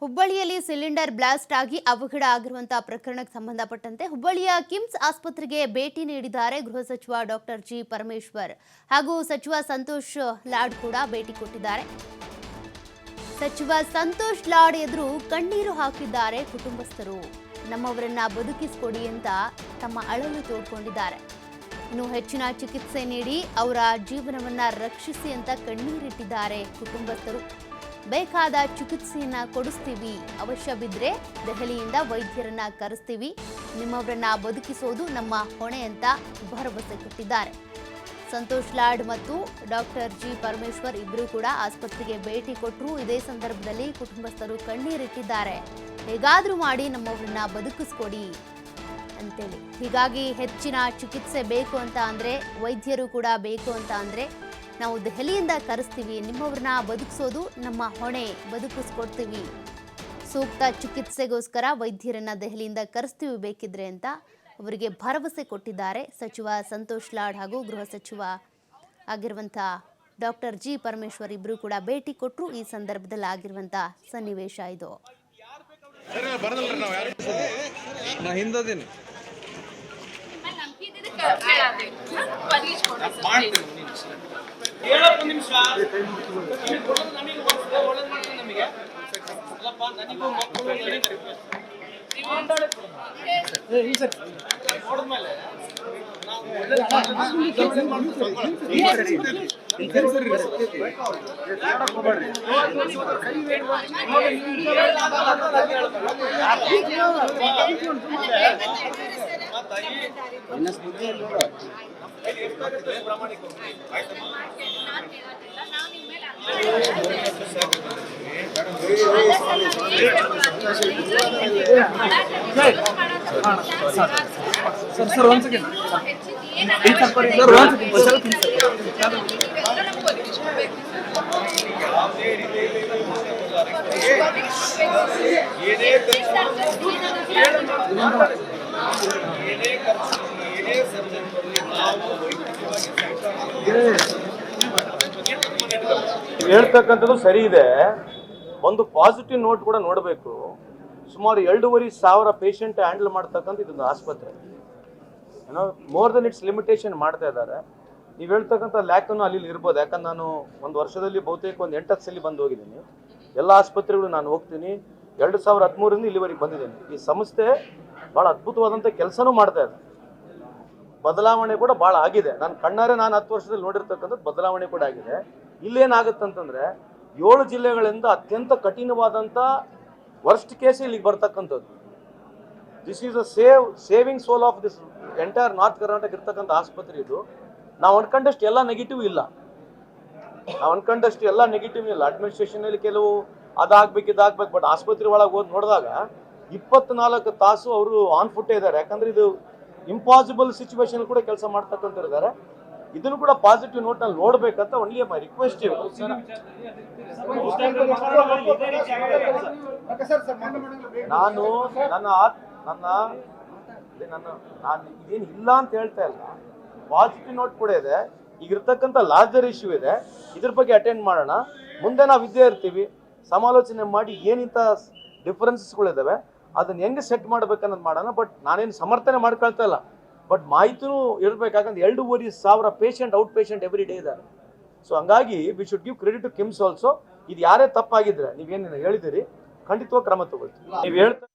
ಹುಬ್ಬಳ್ಳಿಯಲ್ಲಿ cylinder blast ಆಗಿ ಅವಘಡ ಆಗಿರುವಂತಹ ಪ್ರಕರಣಕ್ಕೆ ಸಂಬಂಧಪಟ್ಟಂತೆ ಹುಬ್ಬಳ್ಳಿಯ ಕಿಮ್ಸ್ ಆಸ್ಪತ್ರೆಗೆ ಭೇಟಿ ನೀಡಿದ್ದಾರೆ ಗೃಹ ಸಚಿವ ಡಾಕ್ಟರ್ ಜಿ ಪರಮೇಶ್ವರ್ ಹಾಗೂ ಸಚಿವ ಸಂತೋಷ್ ಲಾಡ್ ಕೂಡ ಭೇಟಿ ಕೊಟ್ಟಿದ್ದಾರೆ. ಸಚಿವ ಸಂತೋಷ್ ಲಾಡ್ ಎದುರು ಕಣ್ಣೀರು ಹಾಕಿದ್ದಾರೆ ಕುಟುಂಬಸ್ಥರು. ನಮ್ಮವರನ್ನ ಬದುಕಿಸಿಕೊಡಿ ಅಂತ ತಮ್ಮ ಅಳಲು ತೋಡ್ಕೊಂಡಿದ್ದಾರೆ. ಇನ್ನು ಹೆಚ್ಚಿನ ಚಿಕಿತ್ಸೆ ನೀಡಿ ಅವರ ಜೀವನವನ್ನ ರಕ್ಷಿಸಿ ಅಂತ ಕಣ್ಣೀರಿಟ್ಟಿದ್ದಾರೆ ಕುಟುಂಬಸ್ಥರು. ಬೇಕಾದ ಚಿಕಿತ್ಸೆಯನ್ನ ಕೊಡಿಸ್ತೀವಿ, ಅವಶ್ಯ ಬಿದ್ದರೆ ದೆಹಲಿಯಿಂದ ವೈದ್ಯರನ್ನ ಕರೆಸ್ತೀವಿ, ನಿಮ್ಮವರನ್ನ ಬದುಕಿಸೋದು ನಮ್ಮ ಹೊಣೆ ಅಂತ ಭರವಸೆ ಕೊಟ್ಟಿದ್ದಾರೆ. ಸಂತೋಷ್ ಲಾಡ್ ಮತ್ತು ಡಾಕ್ಟರ್ ಜಿ ಪರಮೇಶ್ವರ್ ಇಬ್ಬರು ಕೂಡ ಆಸ್ಪತ್ರೆಗೆ ಭೇಟಿ ಕೊಟ್ಟರು. ಇದೇ ಸಂದರ್ಭದಲ್ಲಿ ಕುಟುಂಬಸ್ಥರು ಕಣ್ಣೀರಿಟ್ಟಿದ್ದಾರೆ. ಹೇಗಾದರೂ ಮಾಡಿ ನಮ್ಮವರನ್ನ ಬದುಕಿಸ್ಕೊಡಿ ಅಂತೇಳಿ. ಹೀಗಾಗಿ ಹೆಚ್ಚಿನ ಚಿಕಿತ್ಸೆ ಬೇಕು ಅಂತ ಅಂದರೆ, ವೈದ್ಯರು ಕೂಡ ಬೇಕು ಅಂತ ಅಂದರೆ ನಾವು ದೆಹಲಿಯಿಂದ ಕರೆಸ್ತೀವಿ, ನಿಮ್ಮವ್ರನ್ನ ಬದುಕಿಸೋದು ನಮ್ಮ ಹೊಣೆ, ಬದುಕಿಸ್ಕೊಡ್ತೀವಿ, ಸೂಕ್ತ ಚಿಕಿತ್ಸೆಗೋಸ್ಕರ ವೈದ್ಯರನ್ನ ದೆಹಲಿಯಿಂದ ಕರೆಸ್ತೀವಿ ಬೇಕಿದ್ರೆ ಅಂತ ಅವರಿಗೆ ಭರವಸೆ ಕೊಟ್ಟಿದ್ದಾರೆ ಸಚಿವ ಸಂತೋಷ್ ಲಾಡ್ ಹಾಗೂ ಗೃಹ ಸಚಿವ ಆಗಿರುವಂಥ ಡಾಕ್ಟರ್ ಜಿ ಪರಮೇಶ್ವರ್ ಇಬ್ಬರು ಕೂಡ ಭೇಟಿ ಕೊಟ್ಟರು. ಈ ಸಂದರ್ಭದಲ್ಲಿ ಆಗಿರುವಂಥ ಸನ್ನಿವೇಶ ಇದು. ಸರ್ ಒಂದು ಸೆಕೆಂಡ್ ಹೇಳ್ತಕ್ಕಂಥದ್ದು ಸರಿ ಇದೆ. ಒಂದು ಪಾಸಿಟಿವ್ ನೋಟ್ ಕೂಡ ನೋಡಬೇಕು. ಸುಮಾರು 2,500 ಪೇಷಂಟ್ ಹ್ಯಾಂಡಲ್ ಮಾಡ್ತಕ್ಕಂಥ ಇದೊಂದು ಆಸ್ಪತ್ರೆ. ಏನೋ ಮೋರ್ ದೆನ್ ಇಟ್ಸ್ ಲಿಮಿಟೇಷನ್ ಮಾಡ್ತಾ ಇದ್ದಾರೆ. ನೀವು ಹೇಳ್ತಕ್ಕಂಥ ಲ್ಯಾಕನ್ನು ಅಲ್ಲಿ ಇರ್ಬೋದು. ಯಾಕಂದ್ರೆ ನಾನು ಒಂದು ವರ್ಷದಲ್ಲಿ ಬಹುತೇಕ ಒಂದು 8-10 ಸಲ ಬಂದು ಹೋಗಿದ್ದೀನಿ. ಎಲ್ಲ ಆಸ್ಪತ್ರೆಗಳು ನಾನು ಹೋಗ್ತೀನಿ. 2013ರಿಂದ ಇಲ್ಲಿವರೆಗೆ ಬಂದಿದ್ದೀನಿ. ಈ ಸಂಸ್ಥೆ ಭಾಳ ಅದ್ಭುತವಾದಂಥ ಕೆಲಸನೂ ಮಾಡ್ತಾ ಇದೆ. ಬದಲಾವಣೆ ಕೂಡ ಭಾಳ ಆಗಿದೆ. ನಾನು ಕಣ್ಣಾರೆ 10 ವರ್ಷದಲ್ಲಿ ನೋಡಿರ್ತಕ್ಕಂಥದ್ದು ಬದಲಾವಣೆ ಕೂಡ ಆಗಿದೆ. ಇಲ್ಲೇನಾಗುತ್ತಂತಂದರೆ 7 ಜಿಲ್ಲೆಗಳಿಂದ ಅತ್ಯಂತ ಕಠಿಣವಾದಂಥ ವರ್ಸ್ಟ್ ಕೇಸ್ ಇಲ್ಲಿಗೆ ಬರ್ತಕ್ಕಂಥದ್ದು. This is a saving soul of this entire north Karnataka ಇರ್ತಕ್ಕಂಥ ಆಸ್ಪತ್ರೆ ಇದು. ನಾವು ಅನ್ಕೊಂಡಷ್ಟು ಎಲ್ಲ ನೆಗೆಟಿವ್ ಇಲ್ಲ. ಅಡ್ಮಿನಿಸ್ಟ್ರೇಷನಲ್ಲಿ ಕೆಲವು ಅದಾಗಬೇಕು ಇದಾಗಬೇಕು, ಬಟ್ ಆಸ್ಪತ್ರೆ ಒಳಗೆ ಹೋಗಿ ನೋಡಿದಾಗ 24 ತಾಸು ಅವರು ಆನ್ ಫುಟ್ಟೇ ಇದ್ದಾರೆ. ಯಾಕಂದ್ರೆ ಇದು ಇಂಪಾಸಿಬಲ್ ಸಿಚುವೇಶನ್ ಕೂಡ ಕೆಲಸ ಮಾಡ್ತಕ್ಕಂಥವ್ರಿದ್ದಾರೆ. ಇದನ್ನು ಕೂಡ ಪಾಸಿಟಿವ್ ನೋಟ್ನಲ್ಲಿ ನೋಡ್ಬೇಕಂತ ಒನ್ಲಿ ಮೈ ರಿಕ್ವೆಸ್ಟ್. ನಾನು ಇದೇನು ಇಲ್ಲ ಅಂತ ಹೇಳ್ತಾ ಇಲ್ಲ. ಪಾಸಿಟಿವ್ ನೋಟ್ ಕೂಡ ಇದೆ. ಈಗ ಇರ್ತಕ್ಕಂಥ ಲಾರ್ಜರ್ ಇಶ್ಯೂ ಇದೆ, ಇದ್ರ ಬಗ್ಗೆ ಅಟೆಂಡ್ ಮಾಡೋಣ. ಮುಂದೆ ನಾವು ಇದ್ದೇ ಇರ್ತೀವಿ, ಸಮಾಲೋಚನೆ ಮಾಡಿ ಏನಿಂತ ಡಿಫರೆನ್ಸಸ್ಗಳಿದ್ದಾವೆ ಅದನ್ನ ಹೆಂಗೆ ಸೆಟ್ ಮಾಡ್ಬೇಕನ್ನೋದು ಮಾಡೋಣ. ಬಟ್ ನಾನೇನು ಸಮರ್ಥನೆ ಮಾಡ್ಕೊಳ್ತಾ ಇಲ್ಲ, ಬಟ್ ಮಾಹಿತಿನೂ ಇರಬೇಕಾಗಂದ್ರೆ 2,500 patient out patient every day ಇದ್ದಾರೆ. ಸೊ ಹಂಗಾಗಿ we should give credit to KIMS also. ಇದು ಯಾರೇ ತಪ್ಪಾಗಿದ್ರೆ ನೀವೇನು ಹೇಳಿದಿರಿ ಖಂಡಿತವಾಗಿ ಕ್ರಮ ತಗೊಳ್ತೀವಿ. ನೀವು ಹೇಳ್ತಾ